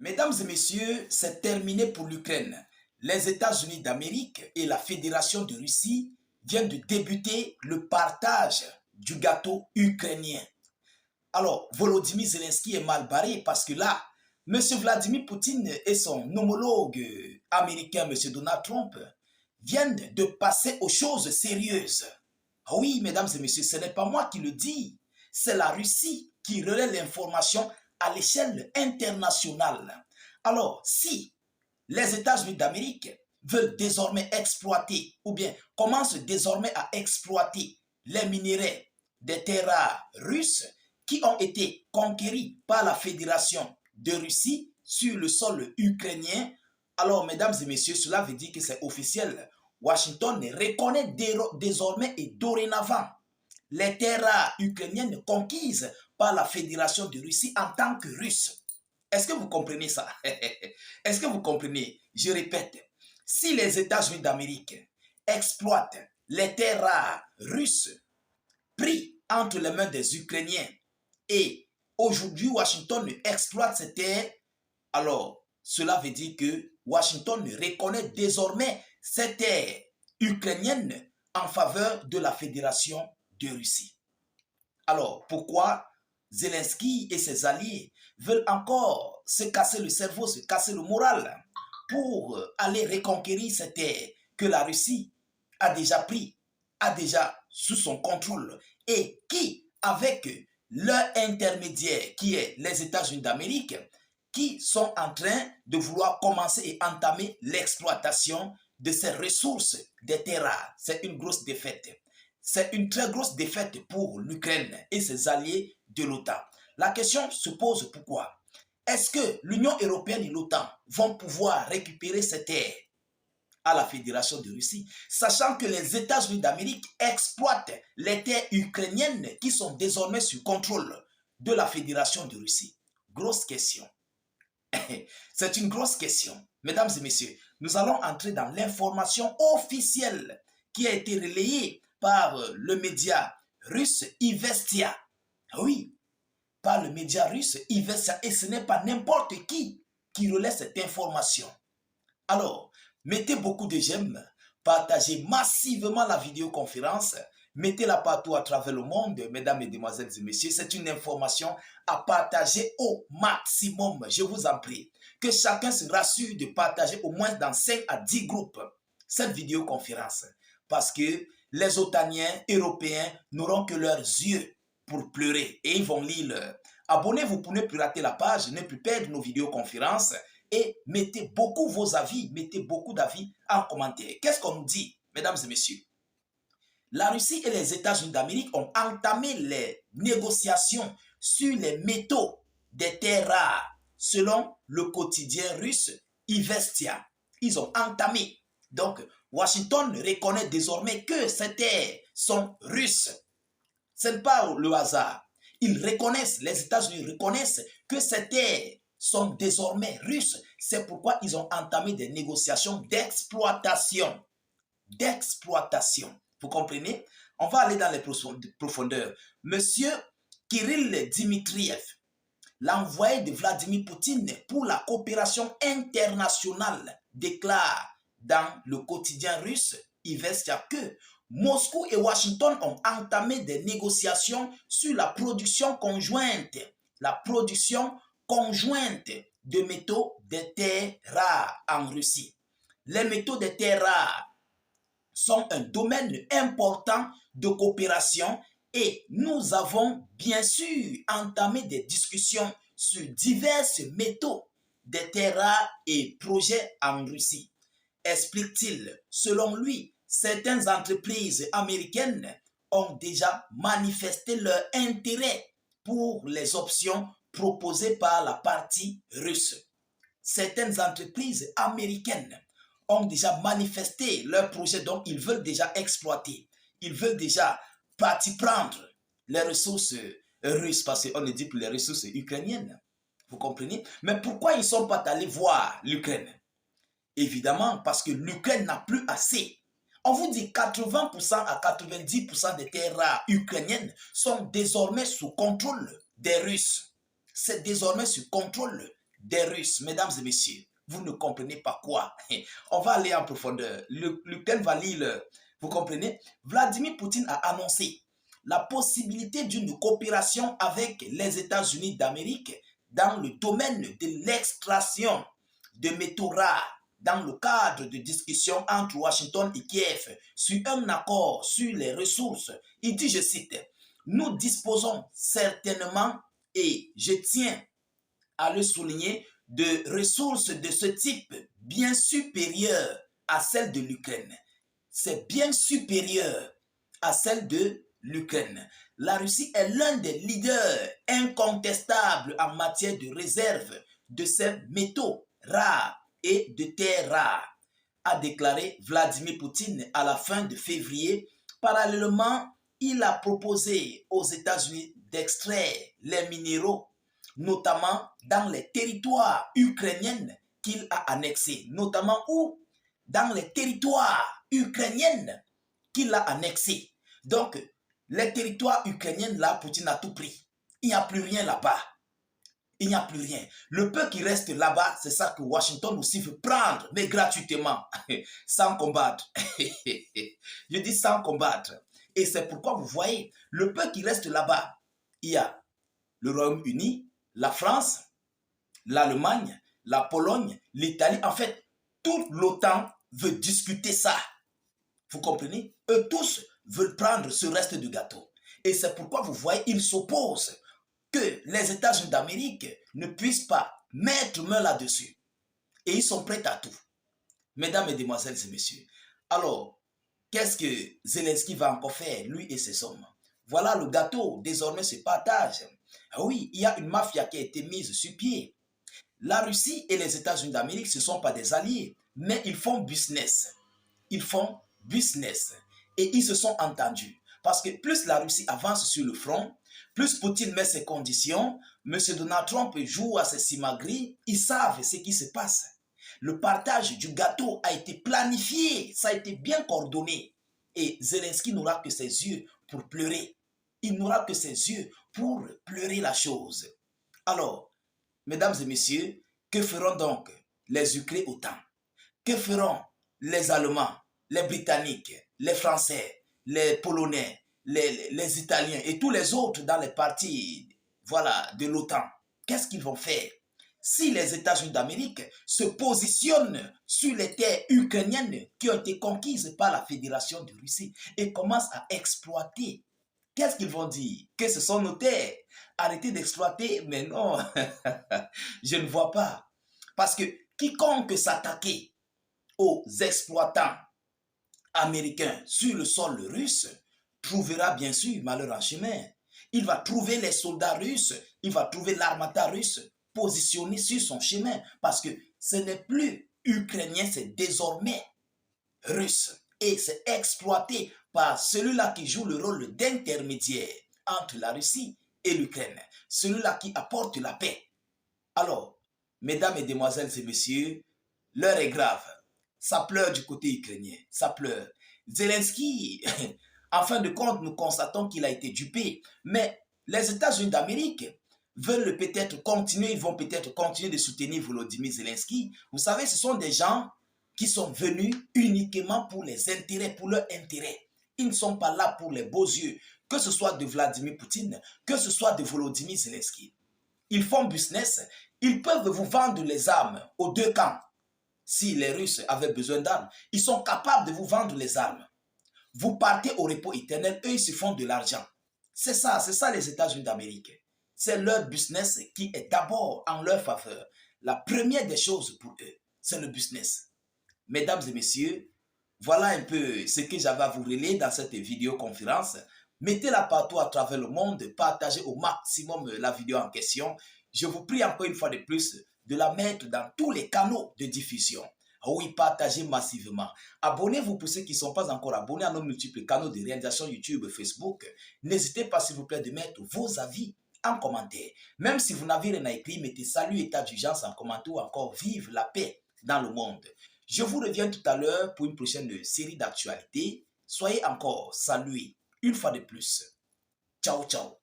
Mesdames et messieurs, c'est terminé pour l'Ukraine. Les États-Unis d'Amérique et la Fédération de Russie viennent de débuter le partage du gâteau ukrainien. Alors, Volodymyr Zelensky est mal barré parce que là, M. Vladimir Poutine et son homologue américain, M. Donald Trump, viennent de passer aux choses sérieuses. Ah oui, mesdames et messieurs, ce n'est pas moi qui le dis, c'est la Russie qui relaie l'information à l'échelle internationale. Alors, si les États-Unis d'Amérique veulent désormais exploiter ou bien commencent désormais à exploiter les minéraux des terres rares russes qui ont été conquéris par la Fédération de Russie sur le sol ukrainien, alors mesdames et messieurs, cela veut dire que c'est officiel. Washington reconnaît désormais et dorénavant les terres rares ukrainiennes conquises par la Fédération de Russie en tant que Russes. Est-ce que vous comprenez ça? Est-ce que vous comprenez? Je répète, si les États-Unis d'Amérique exploitent les terres rares russes pris entre les mains des Ukrainiens et aujourd'hui Washington exploite ces terres, alors cela veut dire que Washington reconnaît désormais ces terres ukrainiennes en faveur de la Fédération de Russie. Alors, pourquoi Zelensky et ses alliés veulent encore se casser le cerveau, se casser le moral pour aller reconquérir ces terres que la Russie a déjà pris, a déjà sous son contrôle et qui, avec leur intermédiaire qui est les États-Unis d'Amérique, qui sont en train de vouloir commencer et entamer l'exploitation de ces ressources des terres rares. C'est une grosse défaite. C'est une très grosse défaite pour l'Ukraine et ses alliés de l'OTAN. La question se pose pourquoi? Est-ce que l'Union européenne et l'OTAN vont pouvoir récupérer ces terres à la Fédération de Russie, sachant que les États-Unis d'Amérique exploitent les terres ukrainiennes qui sont désormais sous contrôle de la Fédération de Russie? Grosse question. C'est une grosse question. Mesdames et messieurs, nous allons entrer dans l'information officielle qui a été relayée par le média russe Ivestia. Oui, par le média russe Ivestia. Et ce n'est pas n'importe qui relaie cette information. Alors, mettez beaucoup de j'aime, partagez massivement la vidéoconférence, mettez-la partout à travers le monde, mesdames, mesdemoiselles et messieurs. C'est une information à partager au maximum, je vous en prie. Que chacun se rassure de partager au moins dans 5 à 10 groupes cette vidéoconférence. Parce que les Otaniens européens n'auront que leurs yeux pour pleurer et ils vont lire. Abonnez-vous pour ne plus rater la page, ne plus perdre nos vidéoconférences et mettez beaucoup vos avis, mettez beaucoup d'avis en commentaire. Qu'est-ce qu'on nous dit, mesdames et messieurs? La Russie et les États-Unis d'Amérique ont entamé les négociations sur les métaux des terres rares, selon le quotidien russe Ivestia. Ils ont entamé. Donc, Washington reconnaît désormais que ces terres sont russes. Ce n'est pas le hasard. Ils reconnaissent, les États-Unis reconnaissent que ces terres sont désormais russes. C'est pourquoi ils ont entamé des négociations d'exploitation. Vous comprenez? On va aller dans les profondeurs. Monsieur Kirill Dmitriev, l'envoyé de Vladimir Poutine pour la coopération internationale, déclare dans le quotidien russe Ivestia que Moscou et Washington ont entamé des négociations sur la production conjointe de métaux de terres rares en Russie. Les métaux de terres rares sont un domaine important de coopération et nous avons bien sûr entamé des discussions sur divers métaux de terres rares et projets en Russie. Explique-t-il, selon lui, certaines entreprises américaines ont déjà manifesté leur intérêt pour les options proposées par la partie russe. Certaines entreprises américaines ont déjà manifesté leur projet, donc ils veulent déjà exploiter. Ils veulent déjà partir prendre les ressources russes, parce qu'on ne dit plus les ressources ukrainiennes. Vous comprenez? Mais pourquoi ils ne sont pas allés voir l'Ukraine? Évidemment, parce que l'Ukraine n'a plus assez. On vous dit 80% à 90% des terres rares ukrainiennes sont désormais sous contrôle des Russes. C'est désormais sous contrôle des Russes. Mesdames et messieurs, vous ne comprenez pas quoi. On va aller en profondeur. L'Ukraine va lire, vous comprenez? Vladimir Poutine a annoncé la possibilité d'une coopération avec les États-Unis d'Amérique dans le domaine de l'extraction de métaux rares dans le cadre de discussions entre Washington et Kiev sur un accord sur les ressources. Il dit, je cite, « Nous disposons certainement, et je tiens à le souligner, de ressources de ce type bien supérieures à celles de l'Ukraine. » C'est bien supérieur à celle de l'Ukraine. La Russie est l'un des leaders incontestables en matière de réserve de ces métaux rares et de terres rares, a déclaré Vladimir Poutine à la fin de février. Parallèlement, il a proposé aux États-Unis d'extraire les minéraux, notamment dans les territoires ukrainiens qu'il a annexés. Notamment où? Dans les territoires ukrainiens qu'il a annexés. Donc, les territoires ukrainiens, là, Poutine a tout pris. Il n'y a plus rien là-bas. Il n'y a plus rien. Le peu qui reste là-bas, c'est ça que Washington aussi veut prendre, mais gratuitement, sans combattre. Je dis sans combattre. Et c'est pourquoi vous voyez, le peu qui reste là-bas, il y a le Royaume-Uni, la France, l'Allemagne, la Pologne, l'Italie. En fait, toute l'OTAN veut discuter ça. Vous comprenez? Eux tous veulent prendre ce reste du gâteau. Et c'est pourquoi vous voyez, ils s'opposent que les États-Unis d'Amérique ne puissent pas mettre main là-dessus. Et ils sont prêts à tout. Mesdames, Mesdemoiselles et Messieurs. Alors, qu'est-ce que Zelensky va encore faire, lui et ses hommes? Voilà, le gâteau désormais se partage. Oui, il y a une mafia qui a été mise sur pied. La Russie et les États-Unis d'Amérique, ce ne sont pas des alliés, mais ils font business. Ils font business. Et ils se sont entendus. Parce que plus la Russie avance sur le front, plus Poutine met ses conditions, M. Donald Trump joue à ses simagris, ils savent ce qui se passe. Le partage du gâteau a été planifié, ça a été bien coordonné. Et Zelensky n'aura que ses yeux pour pleurer. Il n'aura que ses yeux pour pleurer la chose. Alors, mesdames et messieurs, que feront donc les Ukrainiens OTAN? Que feront les Allemands, les Britanniques, les Français, les Polonais, les Italiens et tous les autres dans les partis, voilà, de l'OTAN? Qu'est-ce qu'ils vont faire? Si les États-Unis d'Amérique se positionnent sur les terres ukrainiennes qui ont été conquises par la Fédération de Russie et commencent à exploiter, qu'est-ce qu'ils vont dire? Que ce sont nos terres. Arrêtez d'exploiter, mais non, je ne vois pas. Parce que quiconque s'attaquait aux exploitants américains sur le sol russe trouvera bien sûr malheur en chemin. Il va trouver les soldats russes, il va trouver l'armada russe positionné sur son chemin parce que ce n'est plus ukrainien, c'est désormais russe. Et c'est exploité par celui-là qui joue le rôle d'intermédiaire entre la Russie et l'Ukraine. Celui-là qui apporte la paix. Alors, mesdames, Mesdemoiselles et messieurs, l'heure est grave. Ça pleure du côté ukrainien. Ça pleure. Zelensky, en fin de compte, nous constatons qu'il a été dupé. Mais les États-Unis d'Amérique veulent peut-être continuer, ils vont peut-être continuer de soutenir Volodymyr Zelensky. Vous savez, ce sont des gens qui sont venus uniquement pour les intérêts, pour leur intérêt. Ils ne sont pas là pour les beaux yeux, que ce soit de Vladimir Poutine, que ce soit de Volodymyr Zelensky. Ils font business, ils peuvent vous vendre les armes aux deux camps. Si les Russes avaient besoin d'armes, ils sont capables de vous vendre les armes. Vous partez au repos éternel, eux, ils se font de l'argent. C'est ça les États-Unis d'Amérique. C'est leur business qui est d'abord en leur faveur. La première des choses pour eux, c'est le business. Mesdames et messieurs, voilà un peu ce que j'avais à vous relayer dans cette vidéoconférence. Mettez-la partout à travers le monde, partagez au maximum la vidéo en question. Je vous prie encore une fois de plus de la mettre dans tous les canaux de diffusion. Oui, partagez massivement. Abonnez-vous pour ceux qui ne sont pas encore abonnés à nos multiples canaux de réalisation YouTube, Facebook. N'hésitez pas s'il vous plaît de mettre vos avis en commentaire. Même si vous n'avez rien à écrire, mettez salut, état d'urgence en commentaire ou encore vive la paix dans le monde. Je vous reviens tout à l'heure pour une prochaine série d'actualités. Soyez encore salués une fois de plus. Ciao, ciao.